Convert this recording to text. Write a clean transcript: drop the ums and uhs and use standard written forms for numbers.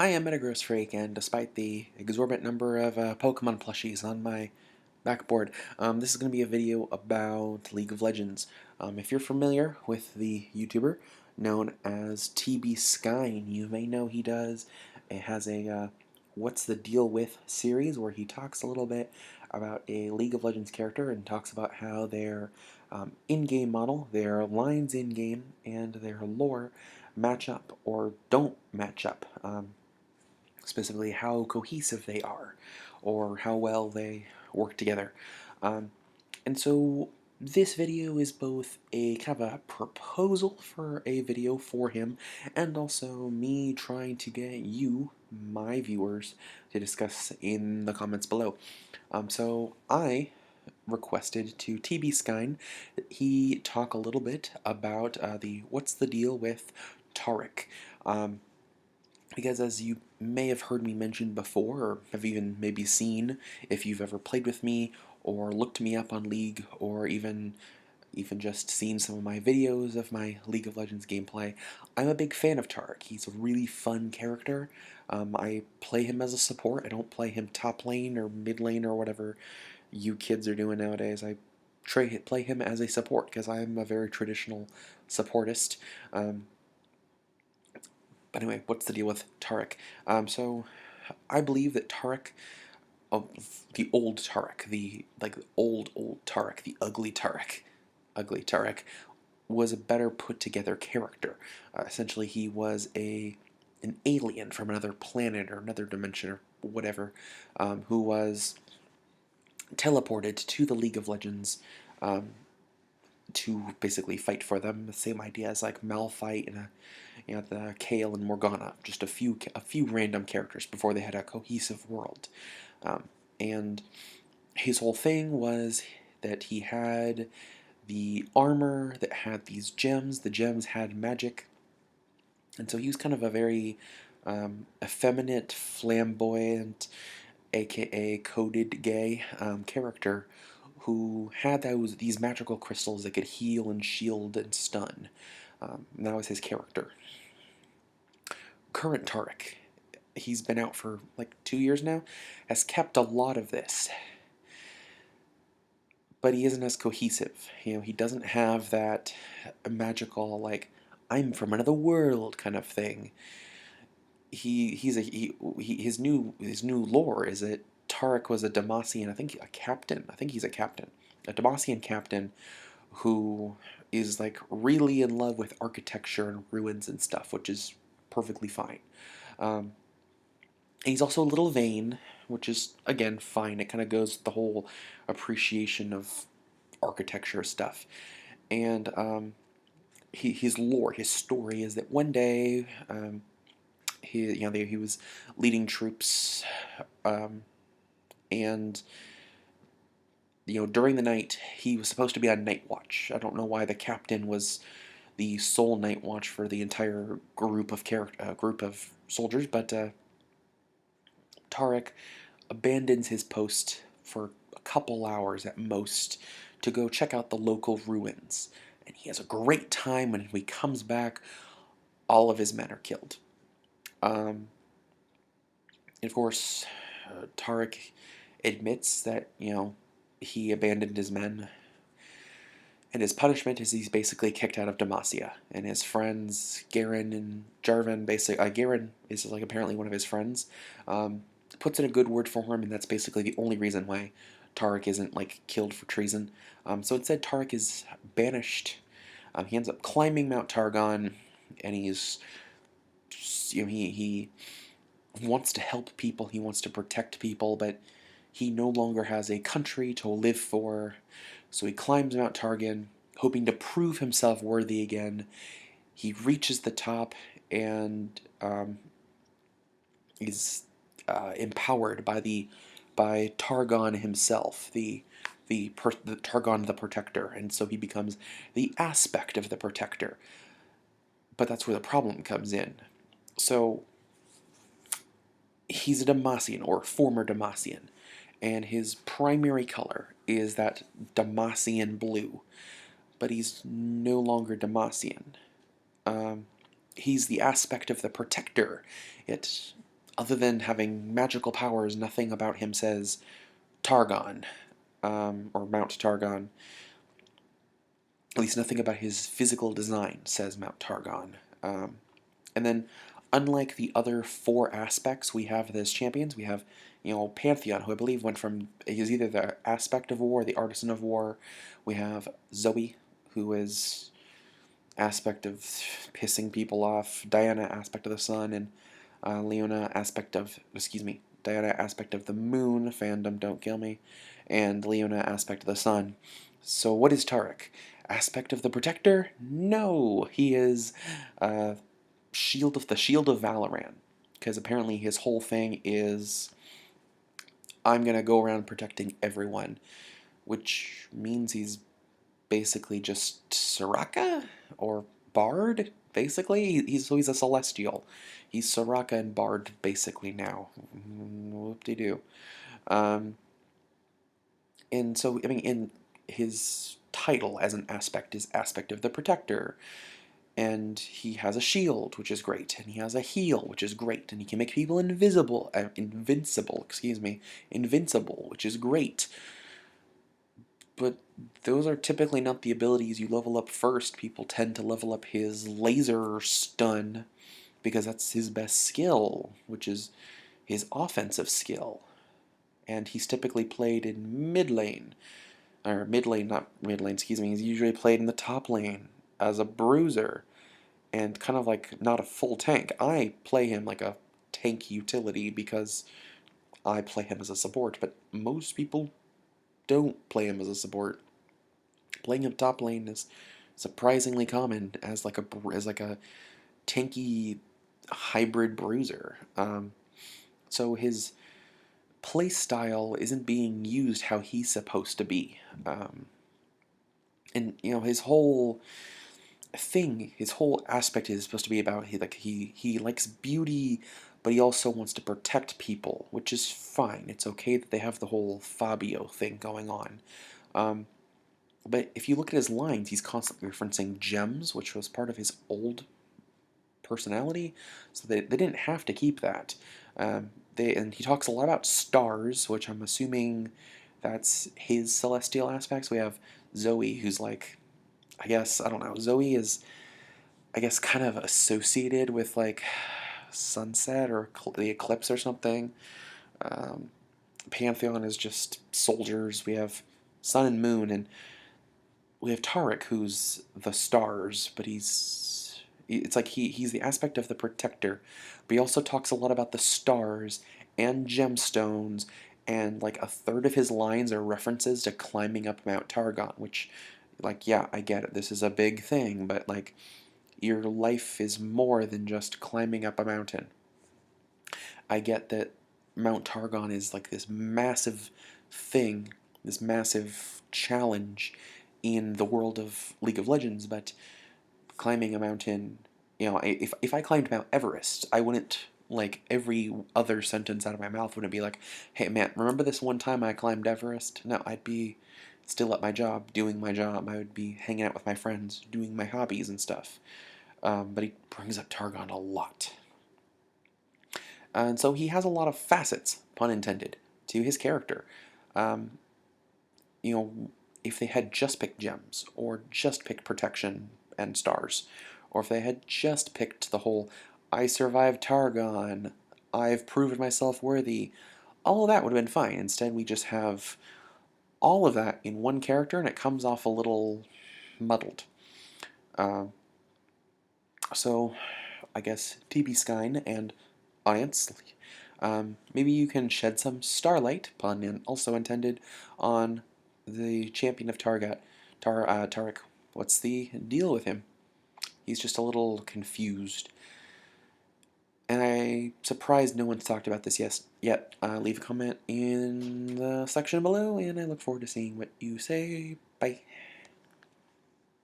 I am Metagross Freak, and despite the exorbitant number of Pokemon plushies on my backboard, this is going to be a video about League of Legends. If you're familiar with the YouTuber known as TB Skine, you may know he has a What's the Deal With series where he talks a little bit about a League of Legends character and talks about how their in-game model, their lines in-game, and their lore match up or don't match up. Specifically how cohesive they are or how well they work together. And so this video is both a kind of a proposal for a video for him and also me trying to get you, my viewers, to discuss in the comments below. So I requested to TB Skine that he talk a little bit about the What's the Deal with Taric. Because as you may have heard me mention before, or have even maybe seen if you've ever played with me, or looked me up on League, or even just seen some of my videos of my League of Legends gameplay, I'm a big fan of Taric. He's a really fun character. I play him as a support. I don't play him top lane or mid lane or whatever you kids are doing nowadays. I play him as a support because I'm a very traditional supportist. But anyway, what's the deal with Taric? So I believe that Taric, the old Taric, the old Taric, the ugly Taric, was a better put together character. Essentially, he was an alien from another planet or another dimension or whatever, who was teleported to the League of Legends to basically fight for them. The same idea as like Malphite and the Kale and Morgana, just a few random characters before they had a cohesive world. And his whole thing was that he had the armor that had these gems. The gems had magic, and so he was kind of a very effeminate, flamboyant, aka coded gay character who had these magical crystals that could heal and shield and stun. That was his character. Current Taric, he's been out for like 2 years now, has kept a lot of this, but he isn't as cohesive. He doesn't have that magical, like, I'm from another world kind of thing. His new lore is that Taric was a Demacian, I think a captain. I think he's a captain, a Demacian captain who is like really in love with architecture and ruins and stuff, which is perfectly fine. And he's also a little vain, which is again fine. It kind of goes with the whole appreciation of architecture stuff. And his lore, his story is that one day he was leading troops, and during the night he was supposed to be on night watch. I don't know why the captain was the sole night watch for the entire group of soldiers, but Taric abandons his post for a couple hours at most to go check out the local ruins, and he has a great time. When he comes back, all of his men are killed. And of course, Taric admits that he abandoned his men, and his punishment is he's basically kicked out of Demacia. And his friends Garen and Jarvan, Garen is like apparently one of his friends, puts in a good word for him, and that's basically the only reason why Taric isn't like killed for treason. So instead, Taric is banished. He ends up climbing Mount Targon, and he's he wants to help people, he wants to protect people, but he no longer has a country to live for. So he climbs Mount Targon, hoping to prove himself worthy again. He reaches the top and is empowered by Targon himself, the Targon the Protector, and so he becomes the aspect of the Protector. But that's where the problem comes in. So he's a Demacian, or former Demacian, and his primary color is that Demacian blue, but he's no longer Demacian. He's the aspect of the Protector. other than having magical powers, nothing about him says Targon, or Mount Targon. At least nothing about his physical design says Mount Targon. And then, unlike the other four aspects we have as champions, we have, Pantheon, who I believe went from, he's either the aspect of war, the artisan of war. We have Zoe, who is aspect of pissing people off, Diana, aspect of the sun, and Leona, Diana, aspect of the moon, fandom, don't kill me, and Leona, aspect of the sun. So what is Taric? Aspect of the protector? No, he is the shield of Valoran, because apparently his whole thing is, I'm gonna go around protecting everyone, which means he's basically just Soraka or Bard. Basically, he's a celestial. He's Soraka and Bard basically now. Whoop-de-doo. And so, I mean, in his title as an aspect is aspect of the protector, and he has a shield, which is great, and he has a heal, which is great, and he can make people invincible, which is great. But those are typically not the abilities you level up first. People tend to level up his laser stun because that's his best skill, which is his offensive skill. And he's typically played in mid lane, or mid lane, not mid lane, he's usually played in the top lane as a bruiser, and kind of like not a full tank. I play him like a tank utility because I play him as a support, but most people don't play him as a support. Playing him top lane is surprisingly common as like a tanky hybrid bruiser. So his play style isn't being used how he's supposed to be. And his whole thing, his whole aspect is supposed to be about he likes beauty, but he also wants to protect people, which is fine. It's okay that they have the whole Fabio thing going on. But if you look at his lines, he's constantly referencing gems, which was part of his old personality, so they didn't have to keep that. And he talks a lot about stars, which I'm assuming that's his celestial aspects. We have Zoe, who's like, I guess, I don't know, Zoe is, I guess, kind of associated with like sunset or the eclipse or something. Pantheon is just soldiers. We have sun and moon, and we have Taric, who's the stars, but it's like he's the aspect of the protector, but he also talks a lot about the stars and gemstones, and like a third of his lines are references to climbing up Mount Targon, which, like, yeah, I get it, this is a big thing, but like, your life is more than just climbing up a mountain. I get that Mount Targon is like this massive thing, this massive challenge in the world of League of Legends, but climbing a mountain, if I climbed Mount Everest, I wouldn't, like, every other sentence out of my mouth wouldn't be like, hey man, remember this one time I climbed Everest? No, I'd be still at my job, doing my job. I would be hanging out with my friends, doing my hobbies and stuff. But he brings up Targon a lot. And so he has a lot of facets, pun intended, to his character. Um, if they had just picked gems, or just picked protection and stars, or if they had just picked the whole, I survived Targon, I've proven myself worthy, all of that would have been fine. Instead, we just have all of that in one character, and it comes off a little muddled. So, I guess TB Skyn and audience, maybe you can shed some starlight, pun also intended, on the champion of Taric. What's the deal with him? He's just a little confused. And I'm surprised no one's talked about this yet. Leave a comment in the section below, and I look forward to seeing what you say. Bye.